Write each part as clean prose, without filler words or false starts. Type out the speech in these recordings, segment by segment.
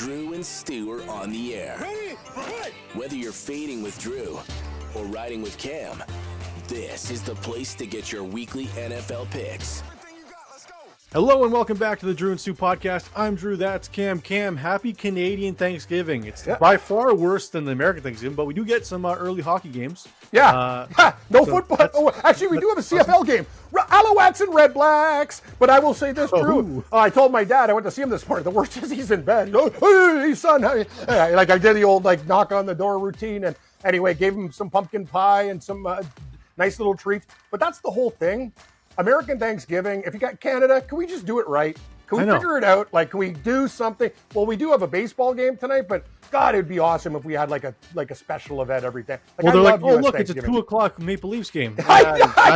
Drew and Stu are on the air. Ready? Whether you're fading with Drew or riding with Cam, this is the place to get your weekly NFL picks. Hello and welcome back to the Drew and Stu podcast. I'm Drew, that's Cam. Cam, happy Canadian Thanksgiving. It's by far worse than the American Thanksgiving, but we do get some early hockey games. Yeah. No football. Oh, actually, we do have a CFL game. Alouettes and Red Blacks. But I will say this, Drew. I told my dad, I went to see him this morning. The worst is he's in bed. He goes, hey, son. Like I did the old knock on the door routine. And anyway, gave him some pumpkin pie and some nice little treats. But that's the whole thing. American Thanksgiving, if you got Canada, can we just do it right? Can we figure it out? Can we do something? Well, we do have a baseball game tonight, but God, it'd be awesome if we had like a special event every day. Well, they're like, oh, look, it's a 2:00 Maple Leafs game. I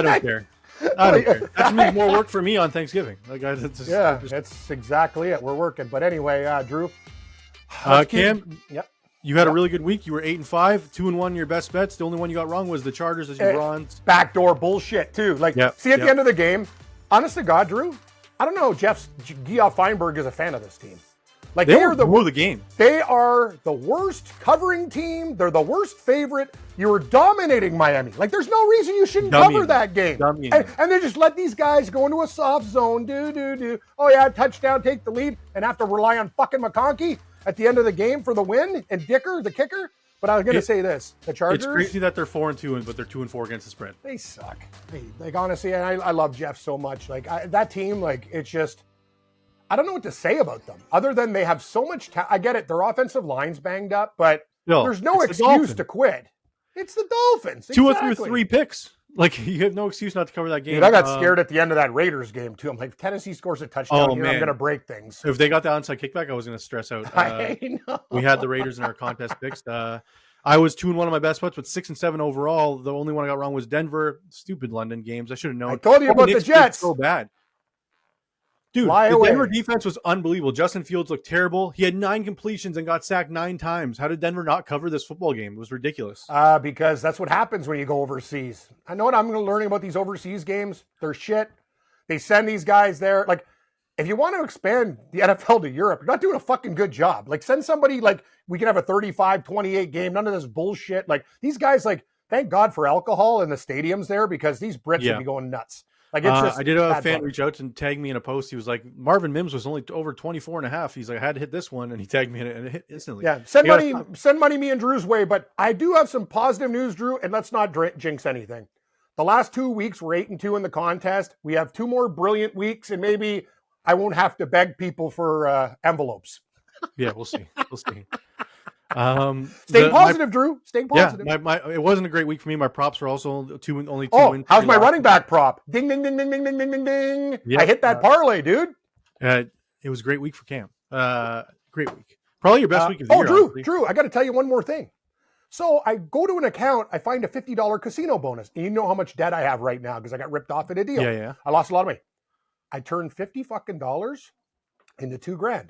don't care. I don't care. That means more work for me on Thanksgiving. That's exactly it. We're working. But anyway, Drew. Cam, yep. You had a really good week. You were 8-5, 2-1 your best bets. The only one you got wrong was the Chargers as your Bronze. Backdoor bullshit, too. See, at the end of the game, honest to God, Drew, I don't know, Geoff Feinberg is a fan of this team. They are the game. They are the worst covering team. They're the worst favorite. You were dominating Miami. There's no reason you shouldn't cover that game. And they just let these guys go into a soft zone. Oh, yeah, touchdown, take the lead, and have to rely on fucking McConkey at the end of the game for the win, and Dicker, the kicker. But I was going to say this. The Chargers... It's crazy that they're 4-2, but they're 2-4 against the spread. They suck. Honestly, and I love Jeff so much. That team, it's just... I don't know what to say about them, other than they have so much I get it. Their offensive line's banged up, but there's no excuse to quit. It's the Dolphins. Two through 3 picks. You have no excuse not to cover that game. Dude, I got scared at the end of that Raiders game, too. I'm like, if Tennessee scores a touchdown here, I'm going to break things. If they got the onside kickback, I was going to stress out. I know. We had the Raiders in our contest picks. I was 2-1 on my best bets, but 6-7 overall. The only one I got wrong was Denver. Stupid London games. I should have known. I told you about the Jets. So bad. Dude, the Denver defense was unbelievable. Justin Fields looked terrible. He had 9 completions and got sacked 9 times. How did Denver not cover this football game? It was ridiculous. Because that's what happens when you go overseas. I know what I'm learning about these overseas games. They're shit. They send these guys there. If you want to expand the NFL to Europe, you're not doing a fucking good job. Send somebody, we can have a 35-28 game. None of this bullshit. These guys, thank God for alcohol in the stadiums there, because these Brits would be going nuts. I did a fan reach out and tag me in a post. He was like, Marvin Mims was only over 24.5. He's like, I had to hit this one, and he tagged me in it, and it hit instantly. Yeah, send money me and Drew's way. But I do have some positive news, Drew, and let's not jinx anything. The last 2 weeks, we're 8-2 in the contest. We have 2 more brilliant weeks, and maybe I won't have to beg people for envelopes. Yeah, we'll see. Stay positive, Drew. Stay positive. Yeah, it wasn't a great week for me. My props were also only 2 wins. How's my running back prop? Ding, ding, ding, ding, ding, ding, ding, ding, ding. Yeah, I hit that parlay, dude. It was a great week for Cam. Great week. Probably your best week of the year. Drew, I got to tell you one more thing. So I go to an account, I find a $50 casino bonus. And you know how much debt I have right now because I got ripped off in a deal. Yeah. I lost a lot of money. I turned $50 fucking into $2,000.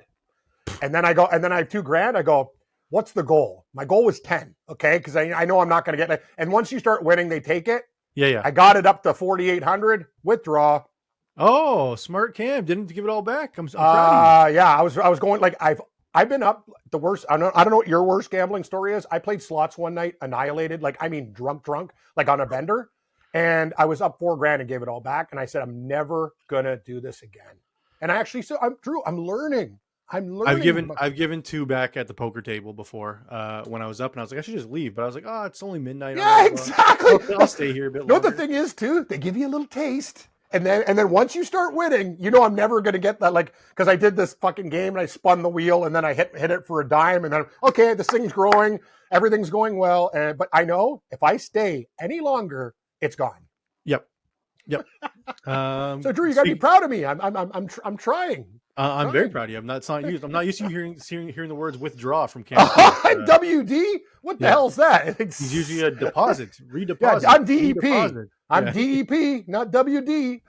And then I have $2,000. I go, what's the goal? My goal was 10, okay? Because I know I'm not going to get it. And once you start winning, they take it. Yeah. I got it up to 4,800. Withdraw. Oh, smart Cam. Didn't give it all back. I'm proud of you. Yeah, I was going I've been up the worst. I don't know what your worst gambling story is. I played slots one night, annihilated, drunk, on a bender. And I was up $4,000 and gave it all back. And I said, I'm never going to do this again. And I actually, Drew, I'm learning. I've given 2 back at the poker table before when I was up, and I was like, I should just leave. But I was like, oh, it's only midnight. Yeah, exactly. I'll stay here a bit longer. You know what the thing is, too? They give you a little taste. And then once you start winning, I'm never going to get that, because I did this fucking game, and I spun the wheel, and then I hit it for a dime, and then, okay, this thing's growing. Everything's going well. But I know if I stay any longer, it's gone. Yep. So, Drew, you got to be proud of me. I'm trying. I'm very proud of you. I'm not used to hearing the words withdraw from Cam. WD? What the hell's that? He's usually a deposit. Redeposit. Yeah, I'm DEP. I'm DEP, not WD.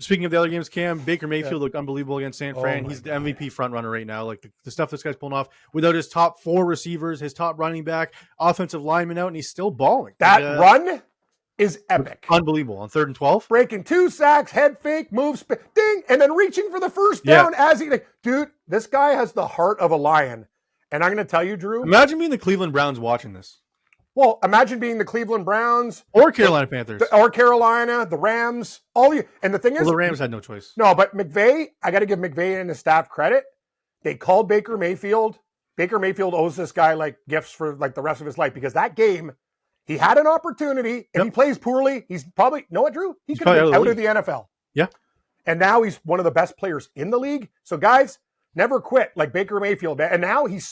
Speaking of the other games, Cam, Baker Mayfield looked unbelievable against San Fran. He's the MVP front runner right now. The stuff this guy's pulling off without his top 4 receivers, his top running back, offensive lineman out, and he's still balling. Run is epic. Unbelievable. On 3rd and 12? Breaking 2 sacks, head fake, move, ding, and then reaching for the first down as he, dude, this guy has the heart of a lion. And I'm going to tell you, Drew. Imagine being the Cleveland Browns watching this. Well, imagine being the Cleveland Browns. Or Carolina Panthers. Or Carolina, the Rams, and the thing is. Well, the Rams had no choice. No, but McVay, I got to give McVay and his staff credit. They called Baker Mayfield. Baker Mayfield owes this guy like gifts for like the rest of his life because that game, he had an opportunity. If he plays poorly, he's probably, know what, Drew? He's going to be out of the NFL. Yeah. And now he's one of the best players in the league. So guys, never quit like Baker Mayfield. And now he's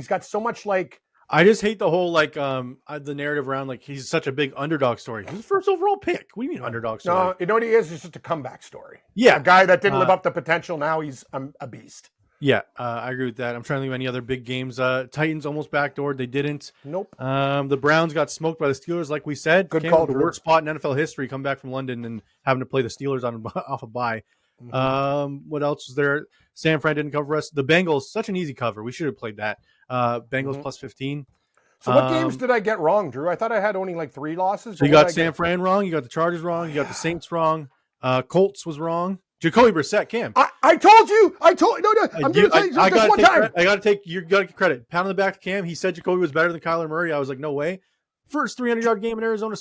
got so much like. I just hate the whole the narrative around like he's such a big underdog story. He's the first overall pick. What do you mean underdog story? No, you know what he is? He's just a comeback story. Yeah. A guy that didn't live up to potential. Now he's a beast. Yeah, I agree with that. I'm trying to think of any other big games. Titans almost backdoored. They didn't. Nope. The Browns got smoked by the Steelers, like we said. Good call. The worst spot in NFL history, come back from London and having to play the Steelers off a bye. Mm-hmm. What else was there? San Fran didn't cover us. The Bengals, such an easy cover. We should have played that. Bengals plus 15. So what games did I get wrong, Drew? I thought I had only like 3 losses. So you got San Fran wrong. You got the Chargers wrong. You got the Saints wrong. Colts was wrong. Jacoby Brissett, Cam. I told you. No. I'm going to tell you just one time. I got to get credit. Pound on the back to Cam. He said Jacoby was better than Kyler Murray. I was like, no way. First 300-yard game in Arizona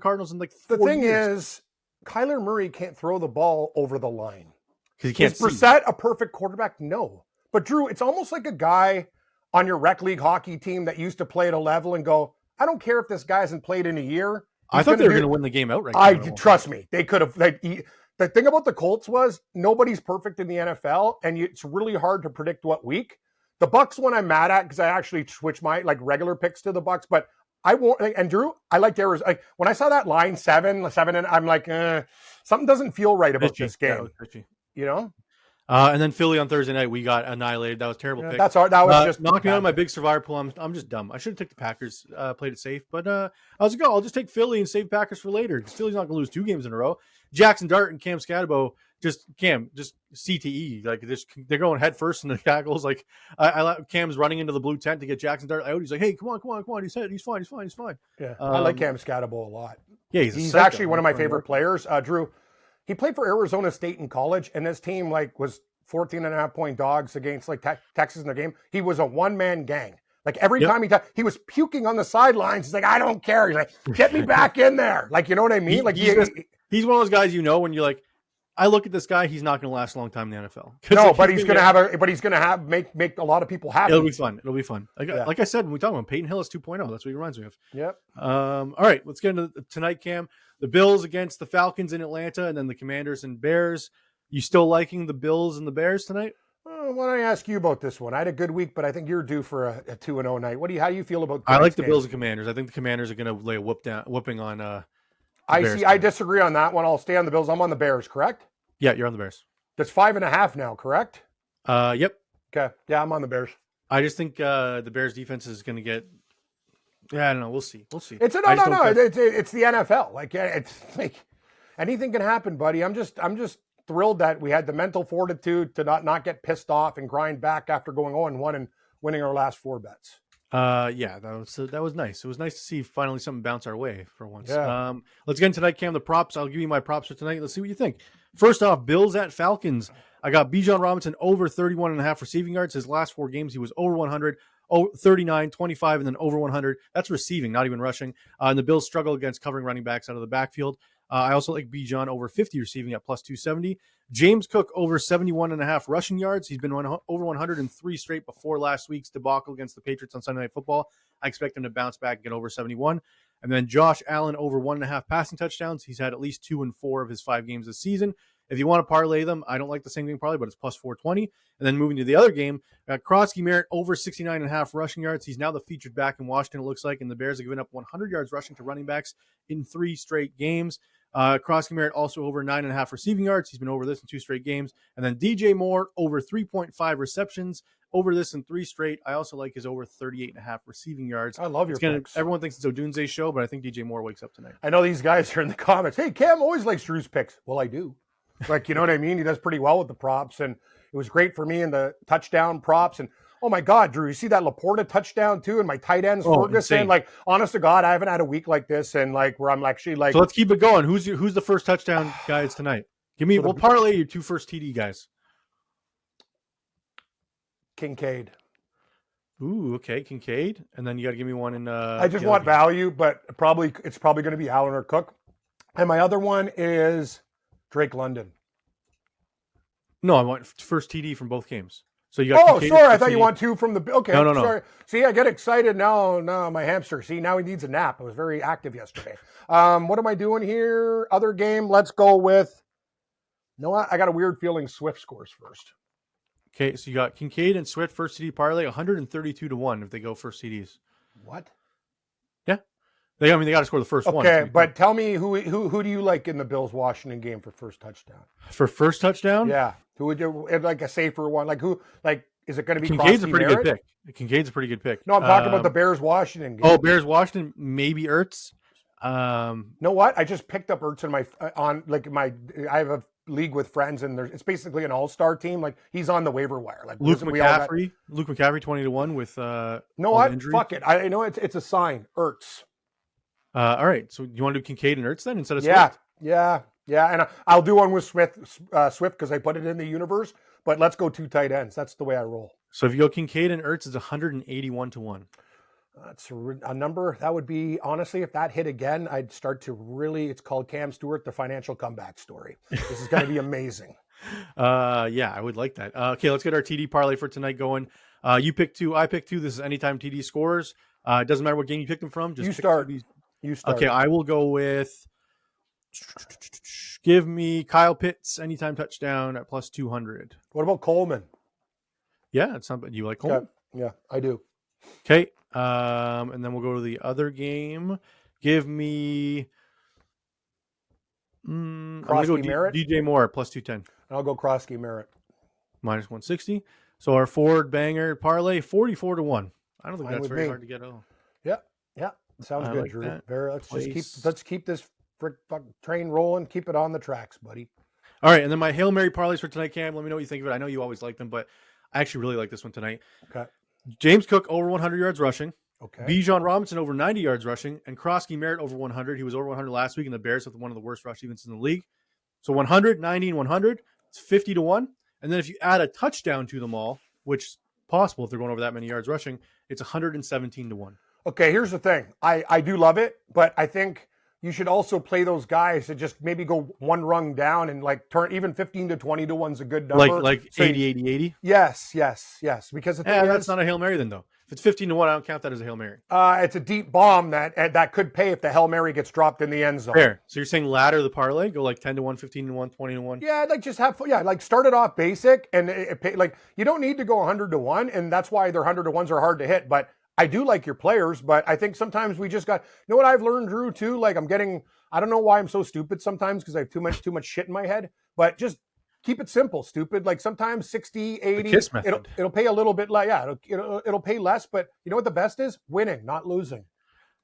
Cardinals in like 4 years. The thing is, Kyler Murray can't throw the ball over the line. Because he can't. Is Brissett a perfect quarterback? No. But Drew, it's almost like a guy on your rec league hockey team that used to play at a level and go, I don't care if this guy hasn't played in a year. I thought they were going to win the game outright. Trust me, they could have. The thing about the Colts was nobody's perfect in the NFL, and it's really hard to predict what week. The Bucs one I'm mad at because I actually switched my regular picks to the Bucs, but I won't. And Drew, I liked Arizona. When I saw that line 7, and I'm like, something doesn't feel right about this game. You know. And then Philly on Thursday night, we got annihilated. That was a terrible pick. That was just knocked me out of my big survivor pool. I'm just dumb. I should have taken the Packers, played it safe. But I was like, I'll just take Philly and save Packers for later. Because Philly's not going to lose 2 games in a row. Jackson Dart and Cam Scatterbo, just CTE. They're going head first in the tackles. Like Cam's running into the blue tent to get Jackson Dart out. He's like, hey, come on. He's fine. Yeah, I like Cam Scatterbo a lot. Yeah, he's actually one of my favorite players. Drew, he played for Arizona State in college, and this team was 14.5-point dogs against Texas in the game. He was a one-man gang. Every time he was puking on the sidelines. He's like, I don't care. He's like, get me back in there. You know what I mean? He's one of those guys, when you're like, I look at this guy, he's not going to last a long time in the NFL. No, but he's going to make a lot of people happy. It'll be fun. Like I said, when we talk about Peyton Hillis 2.0, that's what he reminds me of. Yep. All right, let's get into tonight, Cam. The Bills against the Falcons in Atlanta, and then the Commanders and Bears. You still liking the Bills and the Bears tonight? Why don't I ask you about this one? I had a good week, but I think you're due for a 2-0 night. How do you feel about? I like the Bills and Commanders. I think the Commanders are going to lay a whooping on. I disagree on that one. I'll stay on the Bills. I'm on the Bears, correct? Yeah, you're on the Bears. That's 5.5 now, correct? Yep. Okay. Yeah, I'm on the Bears. I just think the Bears defense is going to get. Yeah, I don't know. We'll see. It's It's the NFL. It's anything can happen, buddy. I'm just thrilled that we had the mental fortitude to not get pissed off and grind back after going 0-1 and winning our last 4 bets. Yeah, that was nice. It was nice to see finally something bounce our way for once. Yeah. Let's get into tonight, Cam. The props. I'll give you my props for tonight. Let's see what you think. First off, Bills at Falcons. I got Bijan Robinson over 31.5 receiving yards. His last 4 games, he was over 100, 39, 25, and then over 100. That's receiving, not even rushing. And the Bills struggle against covering running backs out of the backfield. I also like Bijan over 50 receiving at plus 270. James Cook over 71.5 rushing yards. He's been over 103 straight before last week's debacle against the Patriots on Sunday Night Football. I expect him to bounce back and get over 71. And then Josh Allen over 1.5 passing touchdowns. He's had at least 2 in 4 of his 5 games this season. If you want to parlay them, I don't like the same thing probably, but it's plus 420. And then moving to the other game, Krotsky Merritt over 69.5 rushing yards. He's now the featured back in Washington, it looks like, and the Bears have given up 100 yards rushing to running backs in 3 straight games. Krotsky Merritt also over 9.5 receiving yards. He's been over this in 2 straight games. And then DJ Moore over 3.5 receptions, over this in 3 straight. I also like his over 38.5 receiving yards. I love your picks. Everyone thinks it's Odunze's show, but I think DJ Moore wakes up tonight. I know these guys are in the comments. Hey, Cam always likes Drew's picks. Well, I do. You know what I mean? He does pretty well with the props, and it was great for me in the touchdown props. And Oh my God, Drew! You see that Laporta touchdown too, and my tight ends Ferguson. Insane. Like, honest to God, I haven't had a week like this, and like where I'm actually like. So let's keep it going. Who's the first touchdown guys tonight? We'll parlay your 2 first TD guys. Kincaid. Ooh, okay, Kincaid, and then you got to give me one in. I just want value, but it's probably going to be Allen or Cook, and my other one is Drake London. No, I want first TD from both games. So you got. Oh, sorry, I thought you want 2 from the. Okay, no. Sorry. See, I get excited now. No, my hamster. See, now he needs a nap. I was very active yesterday. What am I doing here? Other game. Let's go with. No, I got a weird feeling. Swift scores first. Okay, so you got Kincaid and Swift first TD parlay 132-1 if they go first TDs. What? Yeah, they got to score the first one. Okay, but tell me who do you like in the Bills Washington game for first touchdown? For first touchdown? Yeah, who would you like a safer one? Like who? Like is it going to be Kincaid's a pretty Merritt? good pick. Kincaid's a pretty good pick. No, I'm talking about the Bears Washington game. Oh, Bears Washington, maybe Ertz. Know what? I just picked up Ertz in I have a league with friends, and it's basically an all-star team. Like he's on the waiver wire. Like Luke McCaffrey 20-1 with know what? injury. Fuck it. I know it's a sign. Ertz. All right. So you want to do Kincaid and Ertz then instead of Swift? Yeah. And I'll do one with Swift because I put it in the universe. But let's go 2 tight ends. That's the way I roll. So if you go Kincaid and Ertz, it's 181-1. That's a number that would be, honestly, if that hit again, I'd start to really, it's called Cam Stewart, the financial comeback story. This is going to be amazing. Yeah, I would like that. Okay, let's get our TD parlay for tonight going. You pick 2, I pick 2. This is anytime TD scores. It doesn't matter what game you pick them from. Just you start. You start. Okay, I will go with, give me Kyle Pitts, anytime touchdown at plus 200. What about Coleman? Yeah, it's not bad. You like Coleman? Okay. Yeah, I do. Okay. And then we'll go to the other game. Give me Krosky Merritt. DJ Moore plus 210. I'll go Krosky Merritt. Minus 160. So our forward banger parlay 44-1. I don't think Fine that's with very me. hard to get. Yeah. Sounds good, like Drew. that. Let's keep this train rolling. Keep it on the tracks, buddy. All right, and then my Hail Mary parlays for tonight, Cam. Let me know what you think of it. I know you always like them, but I actually really like this one tonight. Okay. James Cook over 100 yards rushing. Okay. Bijan Robinson over 90 yards rushing, and Krosky Merritt over 100. He was over 100 last week, and the Bears have one of the worst rush defenses in the league. So 100, 90, and 100, it's 50-1. And then if you add a touchdown to them all, which is possible if they're going over that many yards rushing, it's 117-1. Okay, here's the thing. I do love it, but I think you should also play those guys to just maybe go one rung down and like turn even 15-20-1's a good number. Like 80-80-80? Yes. Because the thing that's not a Hail Mary then, though. If it's 15-1, I don't count that as a Hail Mary. It's a deep bomb that could pay if the Hail Mary gets dropped in the end zone. Fair. So you're saying ladder the parlay, go like 10-1, 15-1, 20-1? Yeah, like just have start it off basic and like you don't need to go 100-1, and that's why their 100-1s are hard to hit. But I do like your players, but I think sometimes we just got, you know what I've learned, Drew, too? Like I don't know why I'm so stupid sometimes because I have too much shit in my head, but just keep it simple, stupid. Like sometimes 60, 80, it'll pay a little bit less. Yeah, it'll pay less, but you know what the best is? Winning, not losing.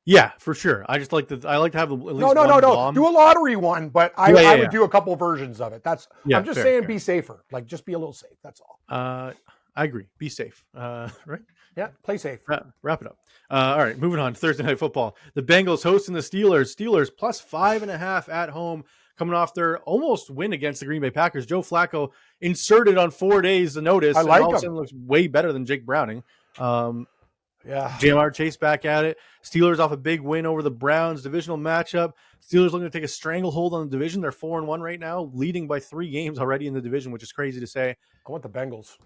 Yeah, for sure. I just like I like to have at least no. bomb. Do a lottery one, but I would do a couple versions of it. I'm just saying be safer. Like just be a little safe. That's all. I agree. Be safe. Right? Yeah, play safe. Wrap it up. All right, moving on to Thursday Night Football. The Bengals hosting the Steelers. Steelers plus 5.5 at home, coming off their almost win against the Green Bay Packers. Joe Flacco inserted on 4 days the notice. I like all of a him. sudden looks way better than Jake Browning. Yeah. Jamar Chase back at it. Steelers off a big win over the Browns. Divisional matchup. Steelers looking to take a stranglehold on the division. They're 4-1 right now, leading by 3 games already in the division, which is crazy to say. I want the Bengals.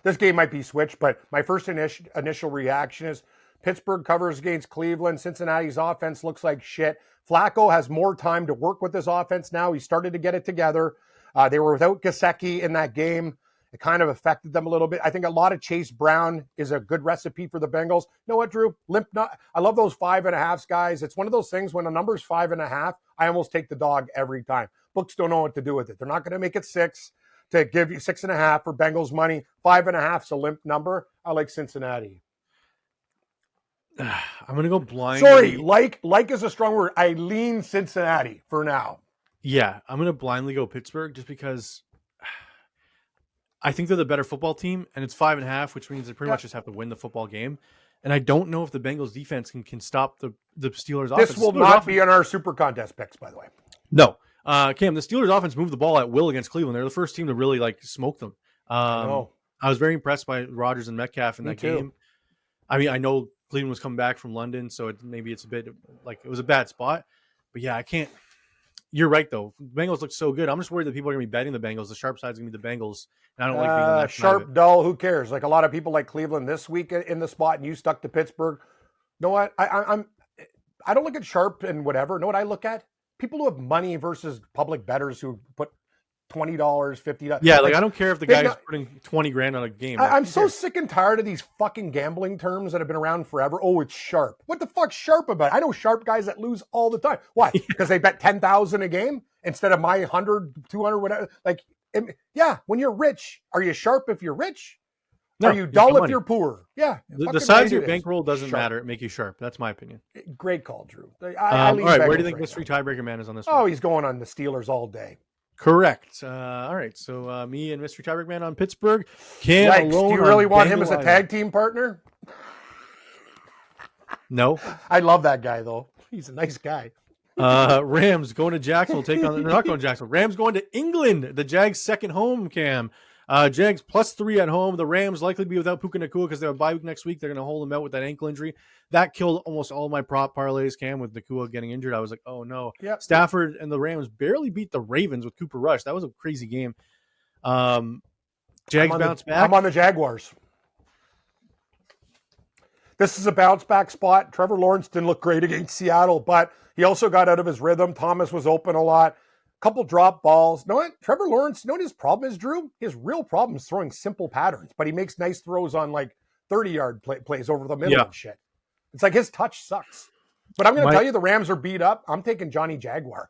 This game might be switched, but my first initial reaction is Pittsburgh covers against Cleveland. Cincinnati's offense looks like shit. Flacco has more time to work with his offense now. He started to get it together. They were without Gesicki in that game. It kind of affected them a little bit. I think a lot of Chase Brown is a good recipe for the Bengals. You know what, Drew? I love those 5.5s, guys. It's one of those things when a number's 5.5, I almost take the dog every time. Books don't know what to do with it. They're not going to make it 6 to give you 6.5 for Bengals money. 5.5's a limp number. I like Cincinnati. I'm going to go blind. Sorry, like is a strong word. I lean Cincinnati for now. Yeah, I'm going to blindly go Pittsburgh just because I think they're the better football team, and it's 5.5, which means they pretty much just have to win the football game. And I don't know if the Bengals defense can stop the Steelers offense. This will not be on our super contest picks, by the way. No. Cam, the Steelers offense moved the ball at will against Cleveland. They're the first team to really smoke them. I was very impressed by Rodgers and Metcalf in that game. I mean, I know Cleveland was coming back from London, so maybe it's a bit it was a bad spot. But yeah, I can't. You're right, though. The Bengals look so good. I'm just worried that people are going to be betting the Bengals. The sharp side's going to be the Bengals. And I don't like being on that sharp, dull, who cares? Like a lot of people like Cleveland this week in the spot, and you stuck to Pittsburgh. You know what? I don't look at sharp and whatever. Know what I look at? People who have money versus public bettors who put $20, $50. Yeah, I don't care if the guy's putting $20,000 on a game. I'm so sick and tired of these fucking gambling terms that have been around forever. Oh, it's sharp. What the fuck's sharp about it? I know sharp guys that lose all the time. Why? Because they bet 10,000 a game instead of my 100, 200, whatever. When you're rich, are you sharp if you're rich? No, are you dull if you're poor? Yeah. The size of your bankroll doesn't matter. It make you sharp. That's my opinion. Great call, Drew. All right, where do you think Mystery Tiebreaker Man is on this one? Oh, he's going on the Steelers all day. Correct. All right, so me and Mystery Tiebreaker Man on Pittsburgh. Do you really want him as a tag team partner? No. I love that guy, though. He's a nice guy. Rams going to Jacksonville. They're not going to Jacksonville. Rams going to England. The Jags' second home, Cam. Jags +3 at home. The Rams likely to be without Puka Nacua because they have a bye week next week. They're going to hold him out with that ankle injury. That killed almost all my prop parlays, Cam, with Nacua getting injured. I was like, oh, no. Yep. Stafford and the Rams barely beat the Ravens with Cooper Rush. That was a crazy game. Jags bounce back. I'm on the Jaguars. This is a bounce back spot. Trevor Lawrence didn't look great against Seattle, but he also got out of his rhythm. Thomas was open a lot. Couple drop balls. You know what? Trevor Lawrence, you know what his problem is, Drew? His real problem is throwing simple patterns, but he makes nice throws on 30-yard plays over the middle and shit. It's like his touch sucks. But I'm going to tell you, the Rams are beat up. I'm taking Johnny Jaguar.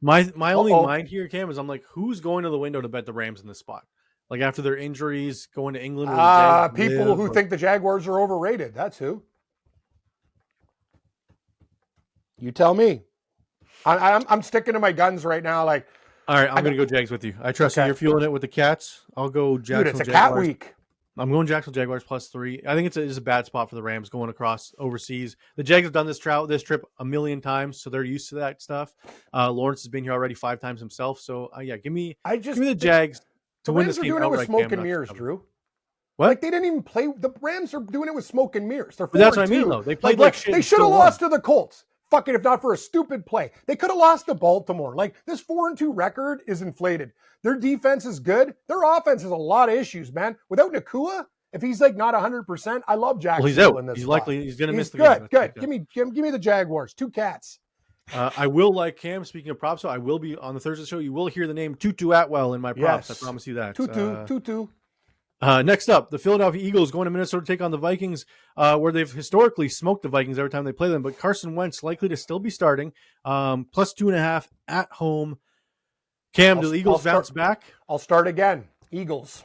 My only mind here, Cam, is I'm like, who's going to the window to bet the Rams in this spot? Like after their injuries, going to England? People who think the Jaguars are overrated. That's who. You tell me. I'm sticking to my guns right now. All right, I'm going to go Jags with you. I trust you. You're fueling it with the Cats. I'll go Jacksonville Jaguars. Dude, it's a cat week. I'm going Jacksonville Jaguars +3. I think it's a bad spot for the Rams going across overseas. The Jags have done this trip a million times, so they're used to that stuff. Lawrence has been here already 5 times himself. So, give me the Jags to win this game. The Rams are doing it with smoke and mirrors, Drew. What? They didn't even play. The Rams are doing it with smoke and mirrors. They're 4-2. That's what I mean, though. They played shit. They should have lost to the Colts. Fucking if not for a stupid play. They could have lost to Baltimore. This 4-2 record is inflated. Their defense is good. Their offense has a lot of issues, man. Without Nacua, if he's not 100%, I love Jacksonville in this spot. He's going to miss the game. Good. Give me the Jaguars. 2 cats. I will like Cam. Speaking of props, so I will be on the Thursday show. You will hear the name Tutu Atwell in my props. Yes. I promise you that. Tutu. Next up, the Philadelphia Eagles going to Minnesota to take on the Vikings, where they've historically smoked the Vikings every time they play them. But Carson Wentz likely to still be starting, +2.5 at home. Cam, do the Eagles bounce back? I'll start again. Eagles.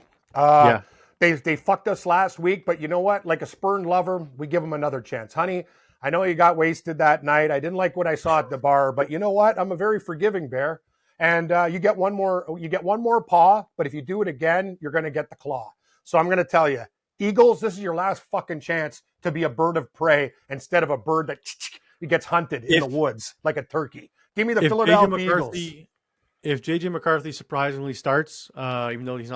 They fucked us last week, but you know what? Like a spurned lover, we give them another chance. Honey, I know you got wasted that night. I didn't like what I saw at the bar, but you know what? I'm a very forgiving bear. And you get one more paw, but if you do it again, you're going to get the claw. So I'm going to tell you, Eagles, this is your last fucking chance to be a bird of prey instead of a bird that gets hunted in the woods like a turkey. Give me the Philadelphia Eagles. If J.J. McCarthy surprisingly starts, even though he's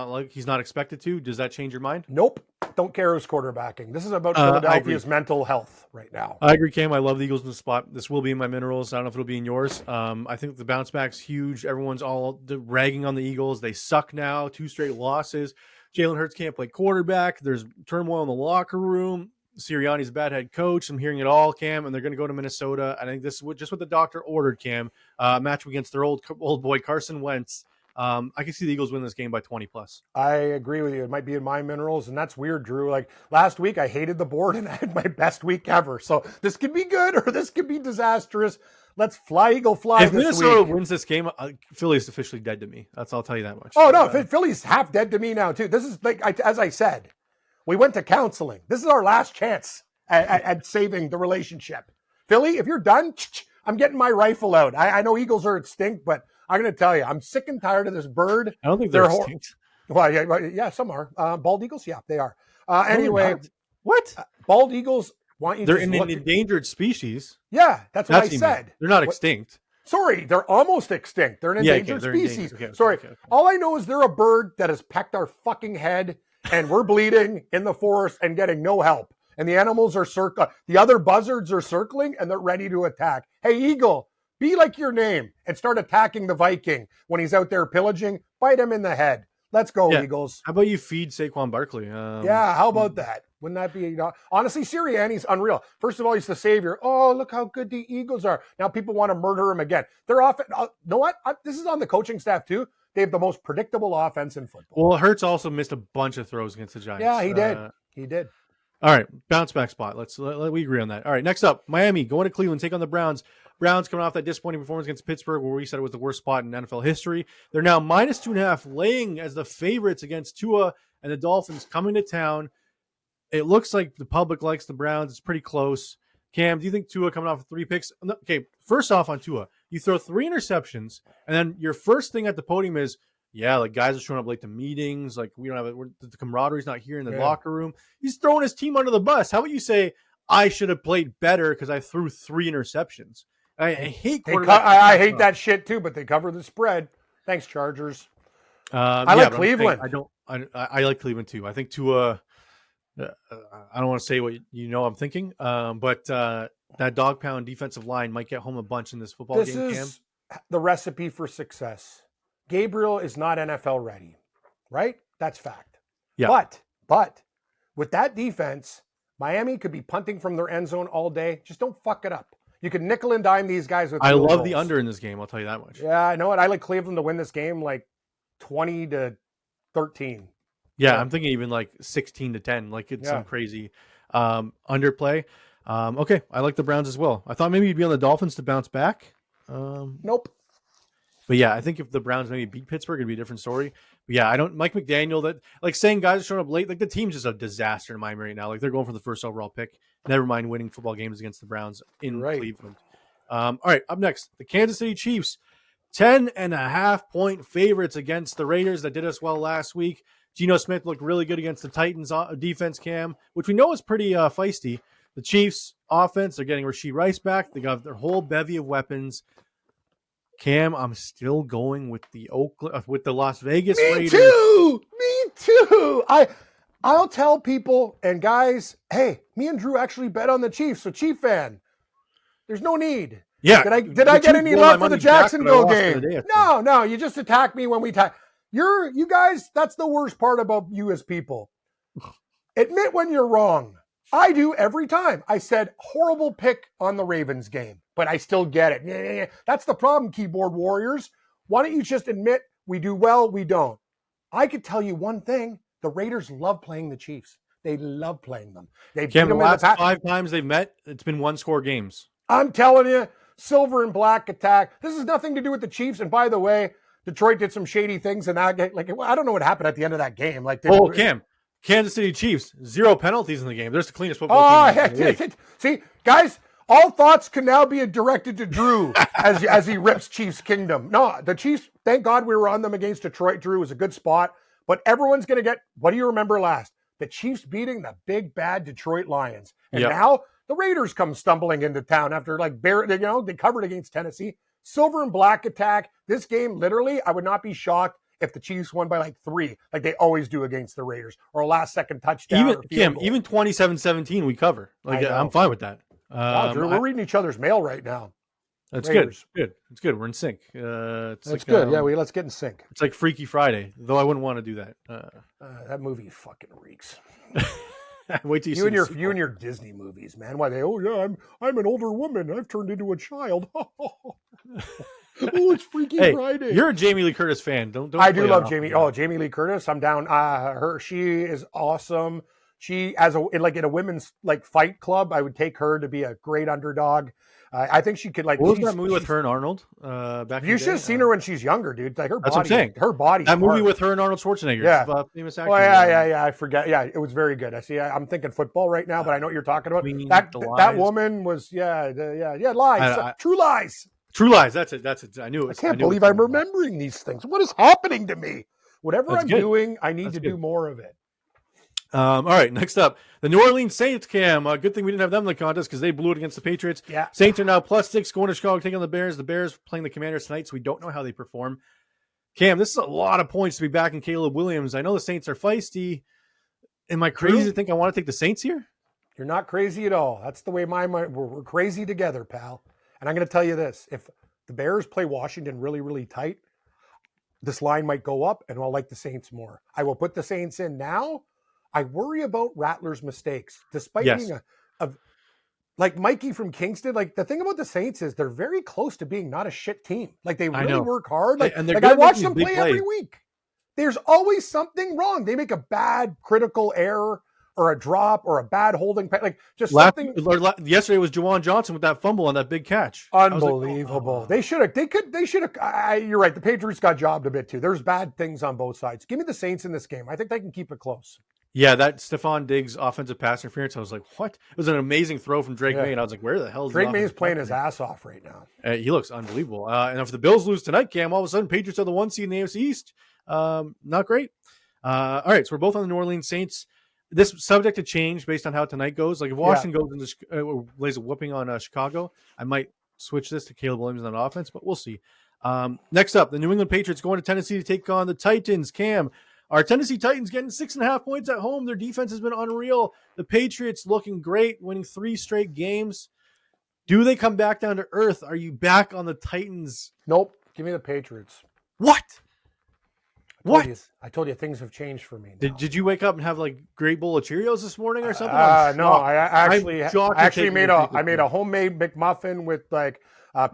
not expected to, does that change your mind? Nope. Don't care who's quarterbacking. This is about Philadelphia's mental health right now. I agree, Cam. I love the Eagles in the spot. This will be in my minerals. I don't know if it'll be in yours. I think the bounce back's huge. Everyone's all ragging on the Eagles. They suck now. 2 straight losses. Jalen Hurts can't play quarterback. There's turmoil in the locker room. Sirianni's a bad head coach. I'm hearing it all, Cam, and they're going to go to Minnesota. I think this is just what the doctor ordered, Cam. Match against their old boy Carson Wentz. I can see the Eagles win this game by 20+. I agree with you. It might be in my minerals, and that's weird, Drew. Like last week, I hated the board, and I had my best week ever. So this could be good, or this could be disastrous. Let's fly, Eagle, fly. If Minnesota wins this game, Philly's officially dead to me. I'll tell you that much. Oh no, Philly's half dead to me now too. This is as I said, we went to counseling. This is our last chance at saving the relationship. Philly, if you're done, I'm getting my rifle out. I know Eagles are extinct, but I'm going to tell you, I'm sick and tired of this bird. I don't think they're extinct. Well, yeah, some are. Bald eagles, yeah, they are. Anyway, what? Bald eagles want you to They're an endangered species. Yeah, that's what I said. They're not extinct. Sorry, they're almost extinct. They're an endangered species. Sorry. All I know is they're a bird that has pecked our fucking head, and we're bleeding in the forest and getting no help. And the animals are the other buzzards are circling, and they're ready to attack. Hey, eagle, be like your name and start attacking the Viking when he's out there pillaging. Bite him in the head. Let's go, Eagles. How about you feed Saquon Barkley? Yeah, how about that? Wouldn't that be, honestly, Sirianni's unreal. First of all, he's the savior. Oh, look how good the Eagles are. Now people want to murder him again. They're off. You know what? This is on the coaching staff too. They have the most predictable offense in football. Well, Hurts also missed a bunch of throws against the Giants. Yeah, he did. He did. All right, bounce back spot. We agree on that. All right, next up, Miami going to Cleveland, take on the Browns. Browns coming off that disappointing performance against Pittsburgh, where we said it was the worst spot in NFL history. They're now -2.5, laying as the favorites against Tua and the Dolphins coming to town. It looks like the public likes the Browns. It's pretty close. Cam, do you think Tua coming off with 3 picks? Okay, first off on Tua, you throw 3 interceptions, and then your first thing at the podium is, like guys are showing up late to meetings. Like we don't have the camaraderie's not here in the locker room. He's throwing his team under the bus. How about you say I should have played better because I threw 3 interceptions? I hate I hate that shit too, but they cover the spread. Thanks, Chargers. I like Cleveland. I like Cleveland too. I think Tua. I don't want to say what I'm thinking, but that dog pound defensive line might get home a bunch in this football game. This is the recipe for success. Gabriel is not NFL ready, right? That's fact. Yeah. But with that defense, Miami could be punting from their end zone all day. Just don't fuck it up. You could nickel and dime these guys with. I love the under in this game. I'll tell you that much. Yeah, I know it. I like Cleveland to win this game like 20-13. Yeah, I'm thinking even like 16-10. Like it's some crazy underplay. Okay, I like the Browns as well. I thought maybe you'd be on the Dolphins to bounce back. Nope. But yeah, I think if the Browns maybe beat Pittsburgh, it'd be a different story. But yeah, I don't. Mike McDaniel, that like saying guys are showing up late. Like the team's just a disaster in Miami right now. Like they're going for the first overall pick. Never mind winning football games against the Browns in Cleveland. All right, up next, the Kansas City Chiefs, 10.5-point favorites against the Raiders that did us well last week. Geno Smith looked really good against the Titans defense, Cam, which we know is pretty feisty. The Chiefs offense, they're getting Rashee Rice back. They got their whole bevy of weapons. Cam, I'm still going with the Las Vegas Raiders. Me too. I'll tell people and guys, hey, me and Drew actually bet on the Chiefs. So Chief fan, there's no need. Yeah. Did I get any love for the Jacksonville game? No. You just attack me when we talk. You guys, that's the worst part about you as people. Admit when you're wrong. I do every time. I said horrible pick on the Ravens game, but I still get it. Yeah. That's the problem, keyboard warriors. Why don't you just admit we do well, we don't? I could tell you one thing. The Raiders love playing the Chiefs. They love playing them. They beat them the last 5 times they've met, it's been 1-score games. I'm telling you, silver and black attack. This has nothing to do with the Chiefs. And by the way, Detroit did some shady things in that game. Like, I don't know what happened at the end of that game. Cam, Kansas City Chiefs, 0 penalties in the game. There's the cleanest football team in the league. See, guys, all thoughts can now be directed to Drew as he rips Chiefs Kingdom. No, the Chiefs, thank God we were on them against Detroit. Drew was a good spot. But everyone's going to get, what do you remember last? The Chiefs beating the big, bad Detroit Lions. And now the Raiders come stumbling into town after they covered against Tennessee. Silver and black attack. This game, literally, I would not be shocked if the Chiefs won by 3, like they always do against the Raiders, or a last-second touchdown. Even 27-17 we cover. I'm fine with that. Wow, Drew, we're reading each other's mail right now. That's Raiders. Good. It's good. We're in sync. That's good. Let's get in sync. It's like Freaky Friday, though I wouldn't want to do that. That movie fucking reeks. Wait till you and your Disney movies, man. Why I'm an older woman. I've turned into a child. It's Freaky Friday. You're a Jamie Lee Curtis fan. Don't I do love Jamie. Oh, Jamie Lee Curtis. I'm down. She is awesome. She in a women's fight club, I would take her to be a great underdog. I think she could What was that movie with her and Arnold? Back you should have seen her when she's younger, dude. Like her that's body. What I'm saying. Her body. That movie with her and Arnold Schwarzenegger. Yeah. Famous actor. Well, yeah. I forget. Yeah, it was very good. I'm thinking football right now, but I know what you're talking about. That woman was lies. True Lies. True Lies. That's it. I knew it. I can't believe I'm remembering these things. What is happening to me? Whatever That's I'm good. doing, I need That's to good. do more of it. All right, next up, the New Orleans Saints, Cam. Good thing we didn't have them in the contest because they blew it against the Patriots. Yeah. Saints are now +6 going to Chicago, taking on the Bears. The Bears playing the Commanders tonight, so we don't know how they perform. Cam, this is a lot of points to be back in Caleb Williams. I know the Saints are feisty. Am I crazy to think I want to take the Saints here? You're not crazy at all. That's the way my mind, we're crazy together, pal. And I'm going to tell you this. If the Bears play Washington really, really tight, this line might go up, and I'll like the Saints more. I will put the Saints in now. I worry about Rattler's mistakes, despite being like Mikey from Kingston. Like, the thing about the Saints is they're very close to being not a shit team. Like, they really work hard. Like, and I watch them play every week. There's always something wrong. They make a bad critical error or a drop or a bad holding, like just something. Yesterday was Juwan Johnson with that fumble on that big catch. Unbelievable. They should have. You're right. The Patriots got jobbed a bit too. There's bad things on both sides. Give me the Saints in this game. I think they can keep it close. Yeah, that Stephon Diggs offensive pass interference, I was like, what? It was an amazing throw from Drake May, and I was like, where the hell is Drake May is playing his ass off right now. He looks unbelievable. And if the Bills lose tonight, Cam, all of a sudden Patriots are the 1 seed in the AFC East. Not great. All right, so we're both on the New Orleans Saints. This subject to change based on how tonight goes. Like if Washington goes into lays a whooping on Chicago, I might switch this to Caleb Williams on offense, but we'll see. Next up, the New England Patriots going to Tennessee to take on the Titans. Cam, our Tennessee Titans getting 6.5 points at home. Their defense has been unreal. The Patriots looking great, winning 3 straight games. Do they come back down to earth? Are you back on the Titans? Nope. Give me the Patriots. What? I told you things have changed for me. Did you wake up and have like great bowl of Cheerios this morning or something? No, I actually made a homemade McMuffin with like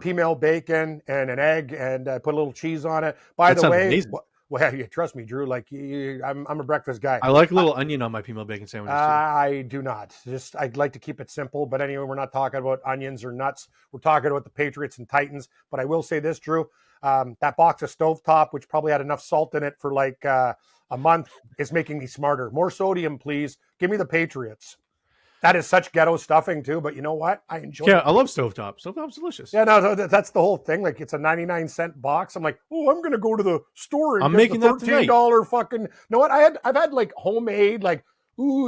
female bacon and an egg and put a little cheese on it. By the way, well, you trust me, Drew. Like I'm a breakfast guy. I like a little onion on my female bacon sandwiches. I do not. I'd like to keep it simple. But anyway, we're not talking about onions or nuts. We're talking about the Patriots and Titans. But I will say this, Drew. That box of stovetop, which probably had enough salt in it for like a month, is making me smarter. More sodium, please. Give me the Patriots. That is such ghetto stuffing too, but you know what? I enjoy it. Yeah, I love stovetop. Stovetop's delicious. Yeah, no, that's the whole thing. Like, it's a 99-cent box. I'm like, oh, I'm going to go to the store and get the $13 fucking... You know what? I've had like homemade, like,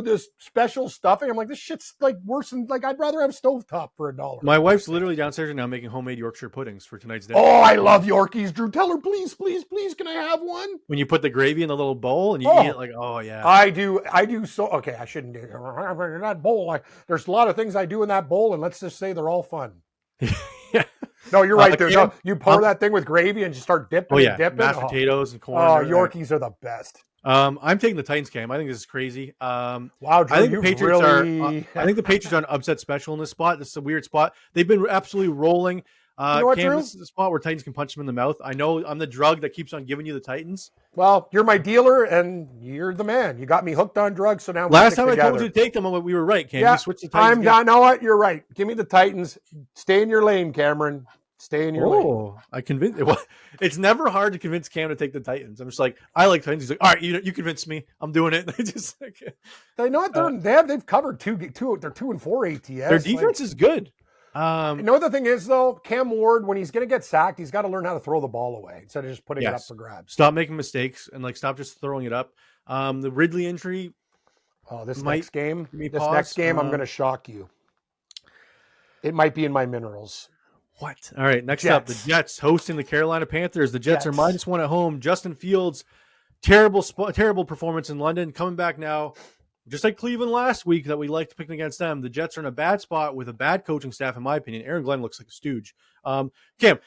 this special stuffing. I'm like, this shit's like worse than, like, I'd rather have stovetop for $1. My wife's literally downstairs right now making homemade Yorkshire puddings for tonight's dinner. Oh, I love Yorkies, Drew. Tell her, please, can I have one? When you put the gravy in the little bowl and you eat it, like, oh yeah. I do so. Okay, I shouldn't do that bowl. There's a lot of things I do in that bowl, and let's just say they're all fun. Yeah. No, you're right. You pour that thing with gravy and just start dipping and dipping. Mashed potatoes and corn. Oh, Yorkies are the best. I'm taking the Titans, Cam. I think this is crazy. Wow, Drew, I think the Patriots I think the Patriots are an upset special in this spot. This is a weird spot. They've been absolutely rolling. You know what, Cam, Drew? this is the spot where Titans can punch them in the mouth. I know I'm the drug that keeps on giving you the Titans. Well, you're my dealer, and you're the man. You got me hooked on drugs, so now last time I told you to take them, we were right, Cam. Yeah, you switched the Titans. You know what? You're right. Give me the Titans. Stay in your lane, Cameron. Stay in your lane. I convinced. It's never hard to convince Cam to take the Titans. I'm just like, I like Titans. He's like, all right, you convinced me. I'm doing it. They just like, they know what they've covered two. They're 2-4 ATS. Their defense is good. You know what the thing is though, Cam Ward, when he's going to get sacked, he's got to learn how to throw the ball away instead of just putting it up for grabs. Stop making mistakes and like stop just throwing it up. The Ridley injury. This next game, I'm going to shock you. It might be in my minerals. What? All right, next up, the Jets hosting the Carolina Panthers. The Jets are -1 at home. Justin Fields, terrible performance in London. Coming back now, just like Cleveland last week that we liked picking against them. The Jets are in a bad spot with a bad coaching staff, in my opinion. Aaron Glenn looks like a stooge. Cam,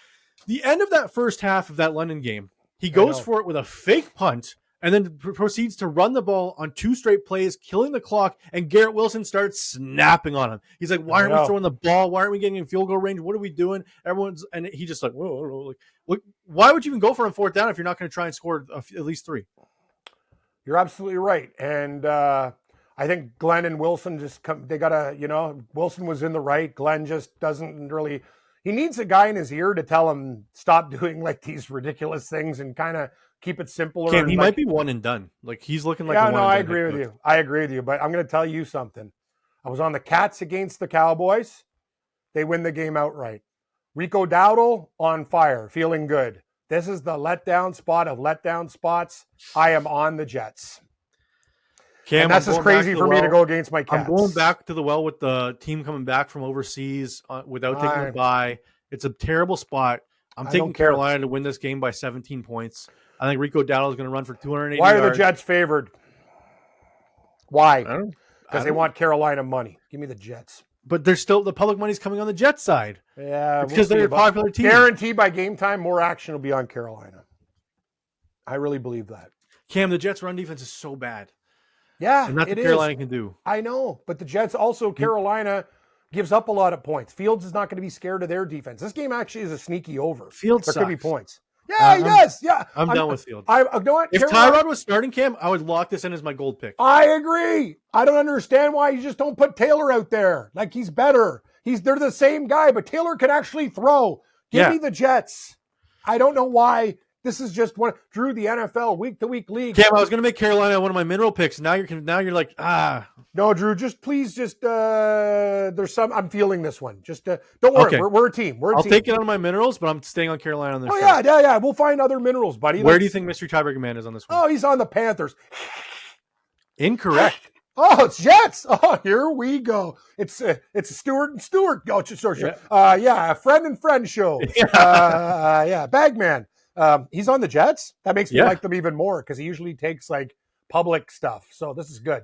the end of that first half of that London game, he goes for it with a fake punt and then proceeds to run the ball on 2 straight plays, killing the clock, and Garrett Wilson starts snapping on him. He's like, why aren't we throwing the ball? Why aren't we getting in field goal range? What are we doing? And he just like, whoa. Like, why would you even go for a 4th down if you're not going to try and score at least 3? You're absolutely right. And I think Glenn and Wilson Wilson was in the right. Glenn just doesn't really, he needs a guy in his ear to tell him, stop doing like these ridiculous things and kind of keep it simpler. Cam, he might be one and done. Like he's looking like I agree with you. I agree with you. But I'm going to tell you something. I was on the Cats against the Cowboys. They win the game outright. Rico Dowdle on fire, feeling good. This is the letdown spot of letdown spots. I am on the Jets. Cam, and that's just crazy for me to go against my Cats. I'm going back to the well with the team coming back from overseas without taking a bye. It's a terrible spot. I'm taking Carolina to win this game by 17 points. I think Rico Dowdle is going to run for 280 Why yards. are the Jets favored? Why? Because they want Carolina money. Give me the Jets. But there's still the public money's coming on the Jets side. Yeah, because they're a popular team. Guaranteed by game time, more action will be on Carolina. I really believe that. Cam, the Jets' run defense is so bad. Yeah, and that's what Carolina can do. I know, but the Jets also, Carolina gives up a lot of points. Fields is not going to be scared of their defense. This game actually is a sneaky over. Fields there sucks. could be points. Yeah, he does. Yeah, I'm done with Fields. You know what? If Tyrod was starting, Cam, I would lock this in as my gold pick. I agree. I don't understand why you just don't put Taylor out there. Like, he's better. They're the same guy, but Taylor can actually throw. Give me the Jets. I don't know why. This is just one. Drew, the NFL week-to-week league. Cam, I was going to make Carolina one of my mineral picks. Now you're like, No, Drew, please there's some, I'm feeling this one. Just don't worry. Okay. We're a team. I'll take it on my minerals, but I'm staying on Carolina on this. Yeah. We'll find other minerals, buddy. Where do you think Mystery Tiebreaker Man is on this one? Oh, he's on the Panthers. Incorrect. Oh, it's Jets. Oh, here we go. It's Stewart and Stewart. Go show. A friend and friend show. Bagman. He's on the Jets. That makes me like them even more because he usually takes like public stuff. So this is good.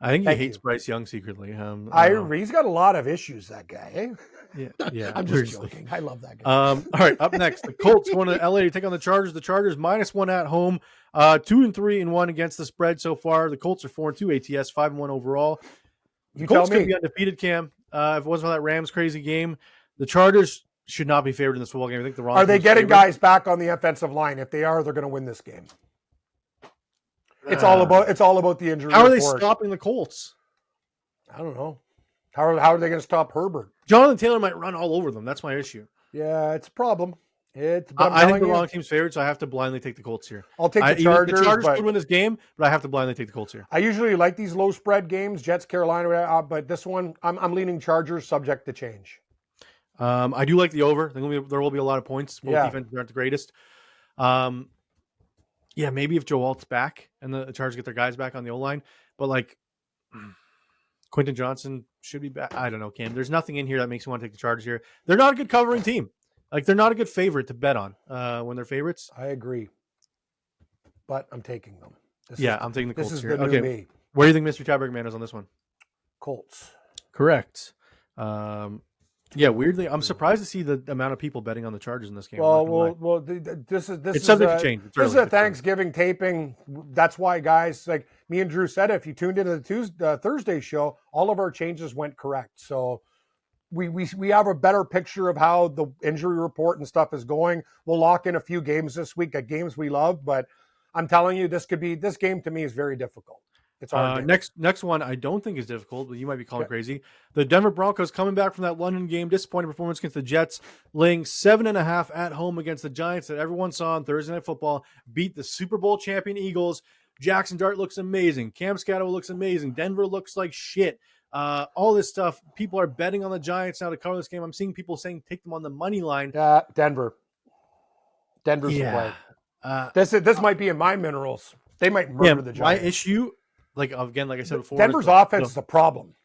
I think he hates Bryce Young secretly. He's got a lot of issues, that guy. Eh? Yeah. I'm just joking. I love that guy. All right, up next, the Colts going to LA to take on the Chargers. The Chargers -1 at home, 2-3-1 against the spread so far. The Colts are 4-2 ATS, 5-1 overall. The Colts could be undefeated, Cam. If it wasn't for that Rams crazy game, the Chargers should not be favored in this football game. I think the wrong. Are they getting guys back on the offensive line? If they are, they're going to win this game. It's all about the injury. How are they stopping the Colts? I don't know. How are they going to stop Herbert? Jonathan Taylor might run all over them. That's my issue. Yeah, it's a problem. I think the wrong team's favored, so I have to blindly take the Colts here. I'll take the Chargers. The Chargers could win this game, but I have to blindly take the Colts here. I usually like these low spread games, Jets, Carolina, but this one I'm leaning Chargers, subject to change. I do like the over. There will be a lot of points. Both defenses aren't the greatest. Maybe if Joe Alt's back and the Chargers get their guys back on the O-line, but like Quentin Johnson should be back. I don't know, Cam. There's nothing in here that makes me want to take the Chargers here. They're not a good covering team. Like, they're not a good favorite to bet on when they're favorites. I agree, but I'm taking them. I'm taking the Colts here. This is the new me. Where do you think Mystery Tiebreaker Man is on this one? Colts. Correct. Weirdly, I'm surprised to see the amount of people betting on the Chargers in this game. This is subject to change. This is a Thanksgiving taping. That's why, guys, like me and Drew said, if you tuned into the Thursday show, all of our changes went correct. So we have a better picture of how the injury report and stuff is going. We'll lock in a few games this week, games we love, but I'm telling you, this game to me is very difficult. It's hard. Next one I don't think is difficult, but you might be calling crazy. The Denver Broncos coming back from that London game, disappointing performance against the Jets, laying 7.5 at home against the Giants that everyone saw on Thursday Night Football, beat the Super Bowl champion Eagles. Jackson Dart looks amazing. Cam Scatto looks amazing. Denver looks like shit. All this stuff. People are betting on the Giants now to cover this game. I'm seeing people saying take them on the money line. Denver's the play. This might be in my minerals. They might murder the Giants. My issue, like I said before, Denver's offense is a problem.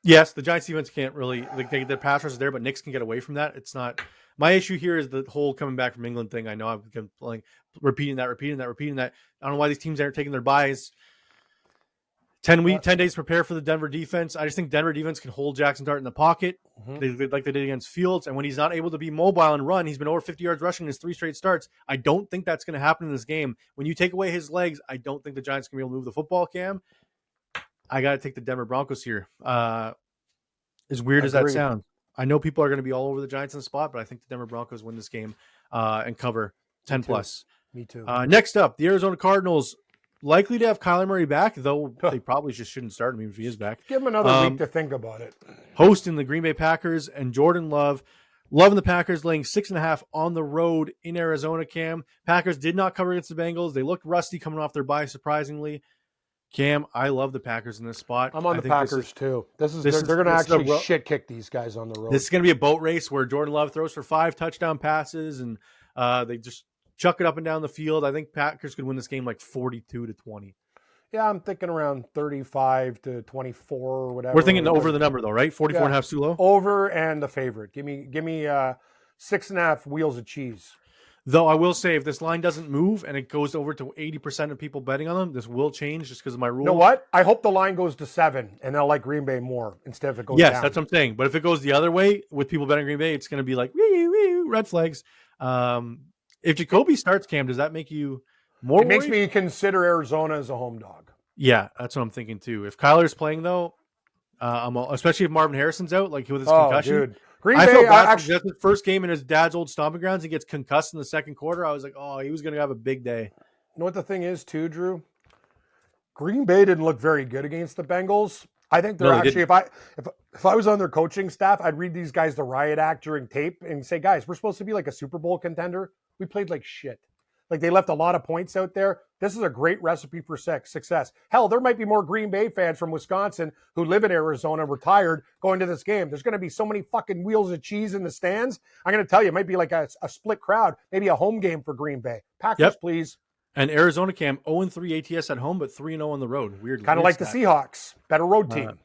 Yes, the Giants defense can't really their pass rush is there, but Knicks can get away from that. It's not my issue here is the whole coming back from England thing. I know I've been repeating that. I don't know why these teams aren't taking their buys. 10 days to prepare for the Denver defense. I just think Denver defense can hold Jackson Dart in the pocket like they did against Fields. And when he's not able to be mobile and run, he's been over 50 yards rushing in his 3 straight starts. I don't think that's going to happen in this game. When you take away his legs, I don't think the Giants can be able to move the football, Cam. I got to take the Denver Broncos here. As weird as that sounds. I know people are going to be all over the Giants in the spot, but I think the Denver Broncos win this game and cover 10 plus. Me too. Next up, the Arizona Cardinals. Likely to have Kyler Murray back, though they probably just shouldn't start him even if he is back. Give him another week to think about it. Hosting the Green Bay Packers and Jordan Love. Loving the Packers, laying 6.5 on the road in Arizona, Cam. Packers did not cover against the Bengals. They looked rusty coming off their bye, surprisingly. Cam, I love the Packers in this spot. I'm on the Packers, too. They're going to actually shit kick these guys on the road. This is going to be a boat race where Jordan Love throws for 5 touchdown passes and They just chuck it up and down the field. I think Packers could win this game like 42-20. Yeah, I'm thinking around 35-24 or whatever. We're thinking over the number though, right? 44.5 too low? Over and the favorite. Give me 6.5 wheels of cheese. Though I will say, if this line doesn't move and it goes over to 80% of people betting on them, this will change just because of my rule. You know what? I hope the line goes to 7, and they'll like Green Bay more instead of it goes down. Yes, that's what I'm saying. But if it goes the other way with people betting Green Bay, it's going to be like, wee, wee, red flags. If Jacoby starts, Cam, does that make you more It makes worried? me consider Arizona as a home dog. Yeah, that's what I'm thinking too. If Kyler's playing, though, especially if Marvin Harrison's out, like with his concussion. Dude. Green I Bay, felt bad. actually, That's his first game in his dad's old stomping grounds. He gets concussed in the second quarter. I was like, oh, he was going to have a big day. you know what the thing is, too, Drew? Green Bay didn't look very good against the Bengals. I think they're actually, if I was on their coaching staff, I'd read these guys the riot act during tape and say, guys, we're supposed to be like a Super Bowl contender. We played like shit. Like they left a lot of points out there. This is a great recipe for success. Hell, there might be more Green Bay fans from Wisconsin who live in Arizona, retired, going to this game. There's going to be so many fucking wheels of cheese in the stands. I'm going to tell you, it might be like a split crowd, maybe a home game for Green Bay. Packers, please. And Arizona, Cam, 0-3 ATS at home, but 3-0 on the road. Weird. Kind of like the Seahawks. Better road team.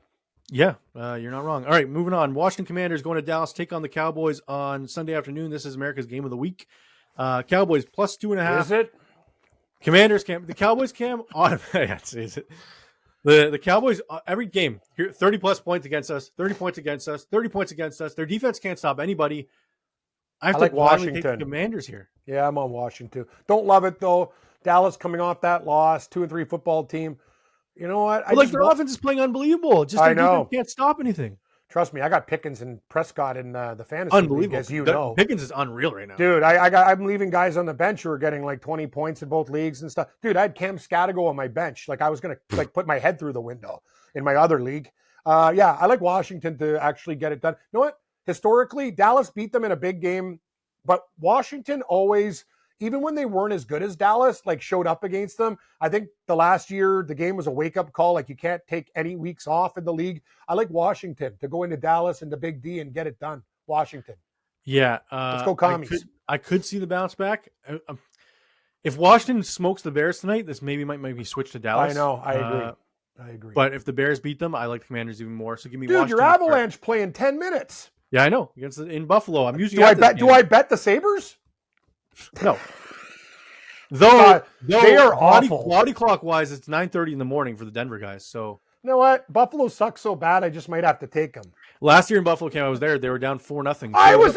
Yeah, you're not wrong. All right, moving on. Washington Commanders going to Dallas, take on the Cowboys on Sunday afternoon. This is America's game of the week. Cowboys plus 2.5. Is it? Commanders, Cam. The Cowboys, Cam. The Cowboys, every game, here 30-plus points against us, 30 points against us, 30 points against us. Their defense can't stop anybody. I have to like blindly take the Washington. Commanders here. Yeah, I'm on Washington. Don't love it, though. Dallas coming off that loss, 2-3 football team. You know what? Their offense is playing unbelievable. Just their defense can't stop anything. Trust me, I got Pickens and Prescott in the fantasy league, as you know. Pickens is unreal right now. Dude, I'm leaving guys on the bench who are getting like 20 points in both leagues and stuff. Dude, I had Cam Scattigo on my bench. Like I was going to like put my head through the window in my other league. Yeah, I like Washington to actually get it done. You know what? Historically, Dallas beat them in a big game, but Washington always, even when they weren't as good as Dallas, like showed up against them. I think the last year, the game was a wake-up call. Like you can't take any weeks off in the league. I like Washington to go into Dallas and the Big D and get it done. Washington. Yeah. Let's go Commies. I could see the bounce back. If Washington smokes the Bears tonight, this maybe might be switched to Dallas. I know. I agree. But if the Bears beat them, I like the Commanders even more. So give me Dude, Washington. your Avalanche play in 10 minutes. Yeah, I know. In Buffalo. I'm usually Do I bet the Sabres? No. Though they are awful. Body clock wise, it's 9:30 in the morning for the Denver guys. So you know what? Buffalo sucks so bad. I just might have to take them. Last year in Buffalo, I was there. They were down 4-0. I was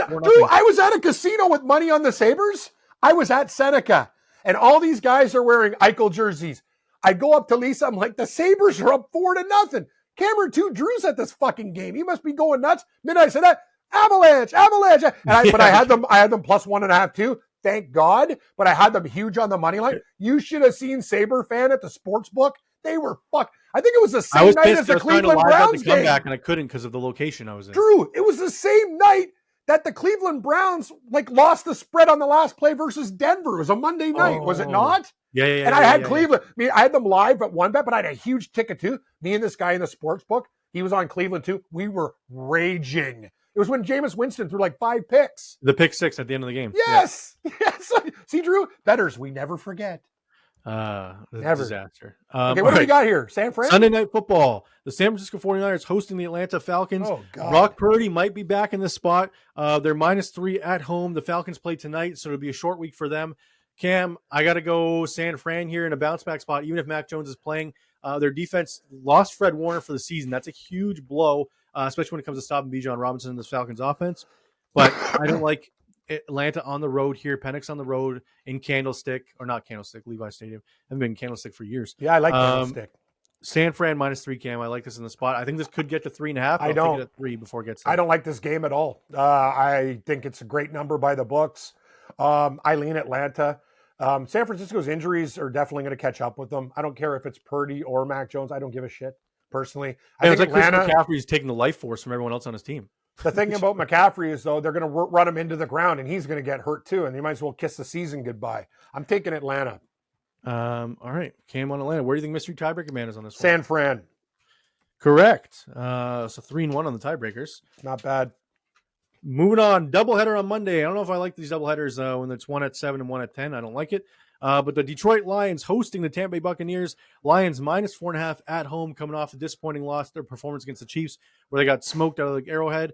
at a casino with money on the Sabres. I was at Seneca, and all these guys are wearing Eichel jerseys. I go up to Lisa. I'm like, the Sabres are up 4-0. Cameron Drew's at this fucking game. He must be going nuts. Midnight said that Avalanche. And but I had them plus 1.5 too. Thank God, but I had them huge on the money line. You should have seen Sabre fan at the sports book. They were fucked. I think it was the same night as the Cleveland Browns game. Comeback, and I couldn't because of the location I was in. Drew, it was the same night that the Cleveland Browns lost the spread on the last play versus Denver. It was a Monday night, was it not? Yeah. And I had Cleveland. I mean, I had them live at one bet, but I had a huge ticket too. Me and this guy in the sports book, he was on Cleveland too. We were raging. It was when Jameis Winston threw 5 picks. The pick 6 at the end of the game. Yes. Yeah. Yes. See, Drew, bettors, we never forget. Never. Disaster. Okay, what do we got here? San Fran? Sunday Night Football. The San Francisco 49ers hosting the Atlanta Falcons. Oh, God. Brock Purdy might be back in this spot. They're -3 at home. The Falcons play tonight, so it'll be a short week for them. Cam, I got to go San Fran here in a bounce back spot, even if Mac Jones is playing. Their defense lost Fred Warner for the season. That's a huge blow. Especially when it comes to stopping Bijan Robinson in this Falcons offense. But I don't like Atlanta on the road here. Penix on the road in Candlestick, or not Candlestick, Levi Stadium. I've been in Candlestick for years. Yeah, I like Candlestick. San Fran -3, Cam. I like this in the spot. I think this could get to 3.5. I don't. Take it at 3 before it gets there. I don't like this game at all. I think it's a great number by the books. I lean Atlanta. San Francisco's injuries are definitely going to catch up with them. I don't care if it's Purdy or Mac Jones. I don't give a shit. Personally, I think Atlanta, Chris McCaffrey's taking the life force from everyone else on his team. The thing about McCaffrey is, though, they're going to run him into the ground, and he's going to get hurt too, and they might as well kiss the season goodbye. I'm taking Atlanta. All right, Cam on Atlanta. Where do you think mystery tiebreaker man is on this one? San Fran. Correct. So 3-1 on the tiebreakers. Not bad. Moving on, doubleheader on Monday. I don't know if I like these doubleheaders when it's 1 at 7 and 1 at 10. I don't like it. But the Detroit Lions hosting the Tampa Bay Buccaneers. Lions minus 4.5 at home, coming off a disappointing loss, their performance against the Chiefs, where they got smoked out of the Arrowhead.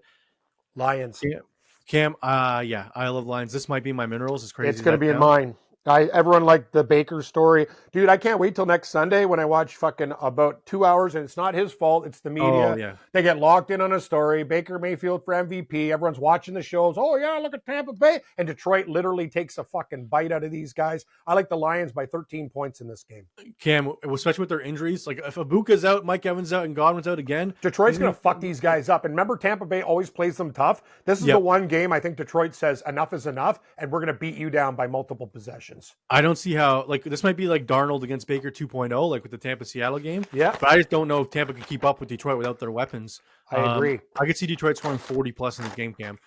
Lions. Yeah. Cam, yeah, I love Lions. This might be my minerals. It's crazy. It's going to be in mine. Everyone liked the Baker story. Dude, I can't wait till next Sunday when I watch fucking about 2 hours, and it's not his fault. It's the media. Oh, yeah. They get locked in on a story. Baker Mayfield for MVP. Everyone's watching the shows. Oh, yeah, look at Tampa Bay. And Detroit literally takes a fucking bite out of these guys. I like the Lions by 13 points in this game. Cam, especially with their injuries. Like, if Ibuka's out, Mike Evans out, and Godwin's out again. Detroit's going to fuck these guys up. And remember, Tampa Bay always plays them tough. This is the one game I think Detroit says enough is enough, and we're going to beat you down by multiple possessions. I don't see how, like, this might be like Darnold against Baker 2.0, like with the Tampa-Seattle game. Yeah. But I just don't know if Tampa can keep up with Detroit without their weapons. I agree. I could see Detroit scoring 40+ in this game, Cam.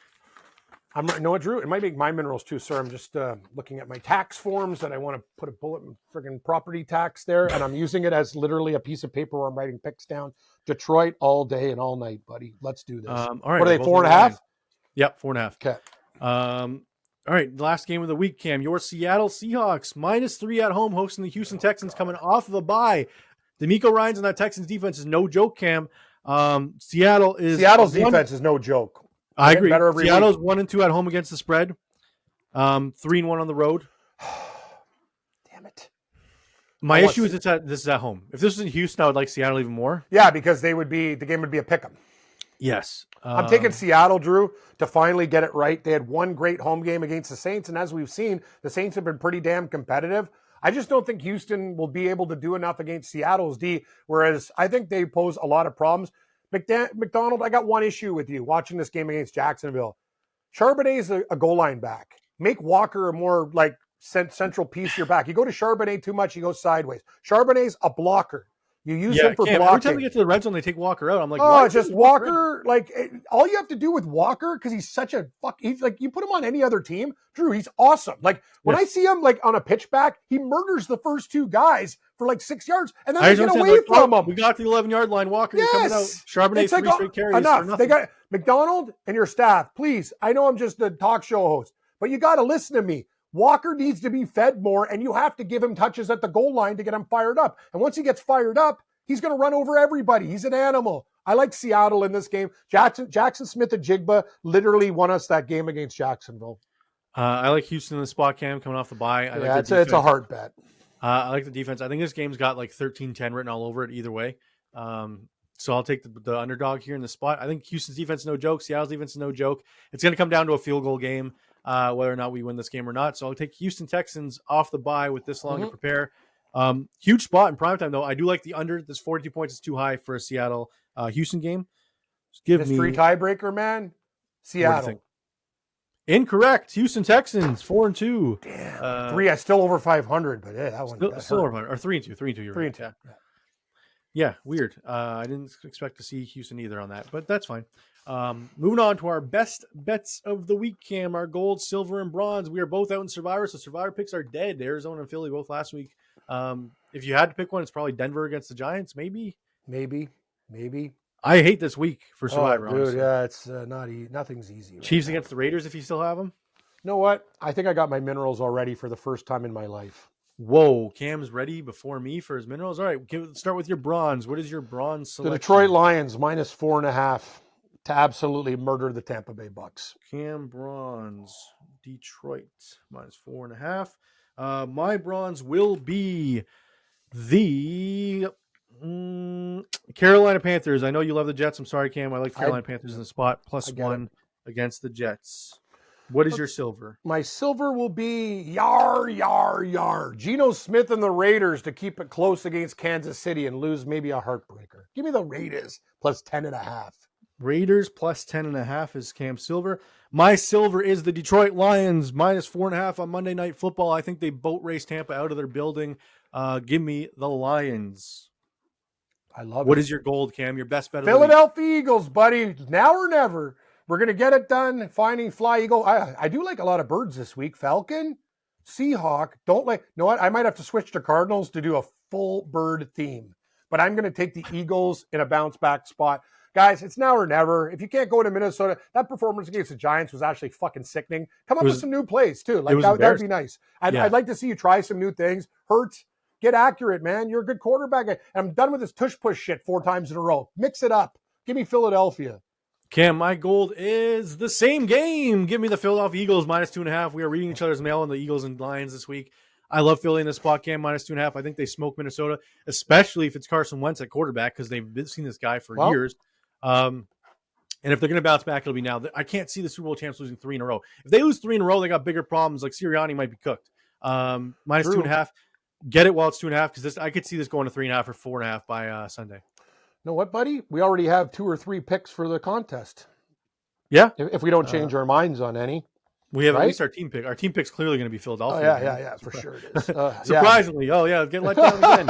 No, what, Drew? It might make my minerals too, sir. I'm just looking at my tax forms and I want to put a bullet in friggin' property tax there, and I'm using it as literally a piece of paper where I'm writing picks down. Detroit all day and all night, buddy. Let's do this. All right. What are they, 4.5? Yep, 4.5. Okay. All right, last game of the week, Cam. Your Seattle Seahawks -3 at home, hosting the Houston Texans, coming off of a bye. DeMeco Ryans and that Texans defense is no joke, Cam. Seattle's defense is no joke. I agree. Seattle's 1-2 at home against the spread. 3-1 on the road. Damn it. My issue is this is at home. If this was in Houston, I would like Seattle even more. Yeah, because the game would be a pick 'em. Yes. I'm taking Seattle, Drew, to finally get it right. They had one great home game against the Saints, and as we've seen, the Saints have been pretty damn competitive. I just don't think Houston will be able to do enough against Seattle's D, whereas I think they pose a lot of problems. McDonald, I got one issue with you watching this game against Jacksonville. Charbonnet's a goal line back. Make Walker a more like central piece of your back. You go to Charbonnet too much, he goes sideways. Charbonnet's a blocker. You use him for blocking. Every time we get to the red zone, they take Walker out. I'm like, oh, just Walker. Like, all you have to do with Walker, because he's such a he's like, you put him on any other team, Drew, he's awesome. Like, when I see him like on a pitchback, he murders the first two guys for like 6 yards, and then they get away from him. We got to the 11-yard line. Walker, you're coming out. Charbonnet, like, 3 straight carries. Enough. They got McDonald and your staff. Please, I know I'm just a talk show host, but you got to listen to me. Walker needs to be fed more, and you have to give him touches at the goal line to get him fired up. And once he gets fired up, he's going to run over everybody. He's an animal. I like Seattle in this game. Jackson Smith-Njigba literally won us that game against Jacksonville. I like Houston in the spot, Cam, coming off the bye. It's a hard bet. I like the defense. I think this game's got like 13-10 written all over it either way. So I'll take the underdog here in the spot. I think Houston's defense is no joke. Seattle's defense is no joke. It's going to come down to a field goal game, whether or not we win this game or not. So I'll take Houston Texans off the bye with this long to prepare. Huge spot in primetime, though. I do like the under. This 42 points is too high for a Seattle Houston game. Just give me tiebreaker, man. Seattle. Incorrect. Houston Texans 4-2. Damn. 3. I still over 500, but yeah, that one still over 500 or 3-2. 3-2. You're right. 3-2. Yeah, weird. I didn't expect to see Houston either on that, but that's fine. Moving on to our best bets of the week, Cam. Our gold, silver, and bronze. We are both out in Survivor, so Survivor picks are dead. Arizona and Philly both last week. If you had to pick one, it's probably Denver against the Giants. Maybe. I hate this week for Survivor. Dude, honestly. yeah, it's nothing's easy. Chiefs against the Raiders, if you still have them. You know what? I think I got my minerals already for the first time in my life. Whoa, Cam's ready before me for his minerals. All right, start with your bronze. What is your bronze selection? The Detroit Lions -4.5 to absolutely murder the Tampa Bay Bucks. Cam bronze, Detroit -4.5. My bronze will be the Carolina Panthers. I know you love the Jets. I'm sorry, Cam. I like the Carolina Panthers in the spot +1 against the Jets. What is your silver? My silver will be yar. Geno Smith and the Raiders to keep it close against Kansas City and lose maybe a heartbreaker. Give me the Raiders +10.5. Raiders +10.5 is Cam silver. My silver is the Detroit Lions -4.5 on Monday Night Football. I think they boat race Tampa out of their building. Give me the Lions. I love it. What is your gold, Cam? Your best bet of Philadelphia Eagles, buddy. Now or never. We're going to get it done. Finding Fly Eagle. I do like a lot of birds this week. Falcon, Seahawk. Don't like. You know what? I might have to switch to Cardinals to do a full bird theme. But I'm going to take the Eagles in a bounce back spot. Guys, it's now or never. If you can't go to Minnesota, that performance against the Giants was actually fucking sickening. Come up with some new plays, too. Like, that'd be nice. I'd like to see you try some new things. Hurts, get accurate, man. You're a good quarterback. And I'm done with this tush-push shit 4 times in a row. Mix it up. Give me Philadelphia. Cam, my gold is the same game. Give me the Philadelphia Eagles -2.5. We are reading each other's mail on the Eagles and Lions this week. I love Philly in this spot, Cam, -2.5. I think they smoke Minnesota, especially if it's Carson Wentz at quarterback, because they've seen this guy for years. And if they're going to bounce back, it'll be now. I can't see the Super Bowl champs losing 3 in a row. If they lose 3 in a row, they got bigger problems. Like Sirianni might be cooked. -2.5. Get it while it's 2.5, because I could see this going to 3.5 or 4.5 by Sunday. You know what, buddy? We already have 2 or 3 picks for the contest. Yeah. If we don't change our minds on any. We have at least our team pick. Our team pick's clearly going to be Philadelphia. Oh, yeah, for sure it is. Surprisingly, getting let down again.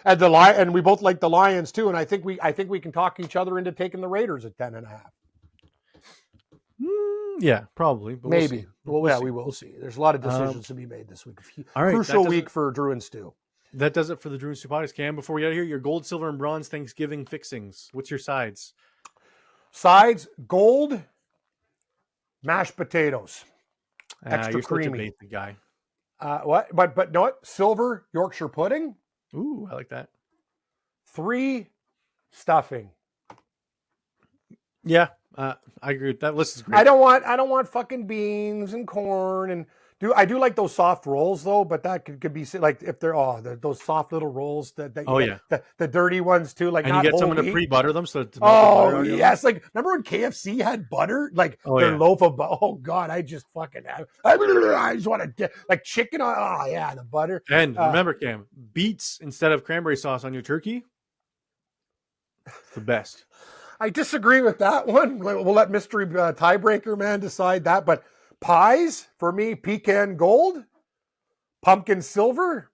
And we both like the Lions too. And I think we can talk each other into taking the Raiders at 10.5. Yeah, probably. But maybe. We will see. There's a lot of decisions to be made this week. All right, crucial week for Drew and Stu. That does it for the Drew and Stu podcast. Cam, before we get out of here, your gold, silver, and bronze Thanksgiving fixings. What's your sides? Sides: gold, mashed potatoes. Extra you're creamy. Such a basic guy. What? But no, what? Silver Yorkshire pudding. Ooh, I like that. 3, stuffing. Yeah, I agree with that. List is great. I don't want fucking beans and corn and I do like those soft rolls though, but that could be like if they're those soft little rolls that the dirty ones too, like, and not you get someone to meat. Pre-butter them so. Yes, like remember when KFC had butter, like their loaf of butter? Oh God, I just fucking I just want to like chicken. The butter. And remember, Cam, beets instead of cranberry sauce on your turkey. It's the best. I disagree with that one. We'll let mystery tiebreaker man decide that, but. Pies, for me, pecan gold, pumpkin silver,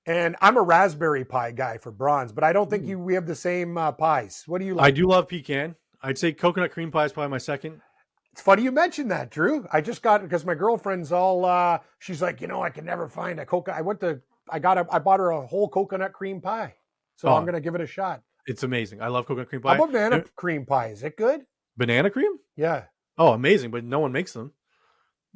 and I'm a raspberry pie guy for bronze, but I don't think we have the same pies. What do you like? I do love pecan. I'd say coconut cream pie is probably my second. It's funny you mentioned that, Drew. I just got, because my girlfriend's all, she's like, I can never find a coconut. I bought her a whole coconut cream pie. So I'm going to give it a shot. It's amazing. I love coconut cream pie. How about banana cream pie? Is it good? Banana cream? Yeah. Oh, amazing, but no one makes them.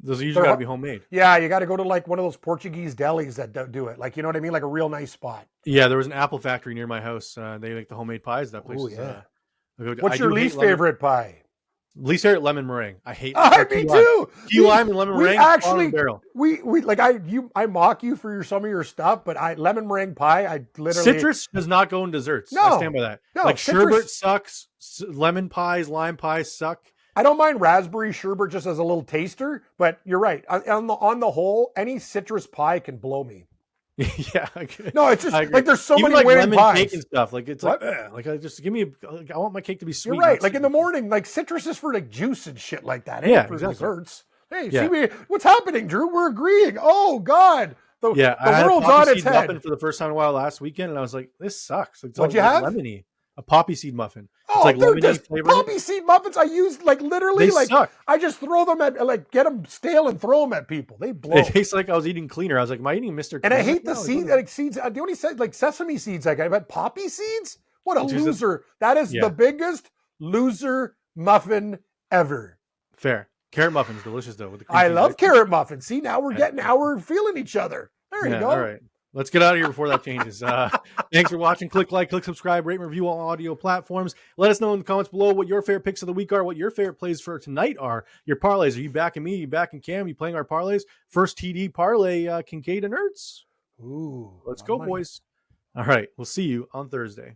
Those usually got to be homemade. Yeah, you got to go to like one of those Portuguese delis that do it. Like, you know what I mean? Like a real nice spot. Yeah, there was an apple factory near my house. They make the homemade pies. That place. Oh, yeah. What's your least favorite pie? Least favorite, lemon meringue. I hate me too. Key lime and lemon meringue. Actually, we like I mock you for some of your stuff, but lemon meringue pie, I literally. Citrus does not go in desserts. No, I stand by that. No, like citrus... sherbet sucks. Lemon pies, lime pies suck. I don't mind raspberry sherbet just as a little taster, but you're right. On the whole, any citrus pie can blow me. Yeah. No, it's just like there's so even many weird lemon pies. Cake and stuff. Like it's like I just give me. I want my cake to be sweet. You're right. Like in the morning, like citrus is for like juice and shit like that. Yeah, for exactly. desserts. Hey, see what's happening, Drew? We're agreeing. Oh God, the world's on its head. Muffin for the first time in a while last weekend, and I was like, this sucks. Like, what'd you have? Lemony. A poppy seed muffin. Oh, it's like lemony flavor. Poppy seed muffins I use like literally they suck. I just throw them at get them stale and throw them at people. They blow. It tastes like I was eating cleaner. I was like, am I eating Mr. And I hate the seeds. Like seeds. The only said like sesame seeds I got, but poppy seeds. What a loser! That is the biggest loser muffin ever. Fair. Carrot muffins, delicious though. With the I love carrot muffins. See, now we're feeling each other. There you go. All right. Let's get out of here before that changes. Thanks for watching. Click like, click subscribe, rate, and review all audio platforms. Let us know in the comments below what your favorite picks of the week are, what your favorite plays for tonight are. Your parlays. Are you backing me? Are you backing Cam? Are you playing our parlays? First TD parlay, Kincaid and Ertz. Ooh. Let's go, boys. All right. We'll see you on Thursday.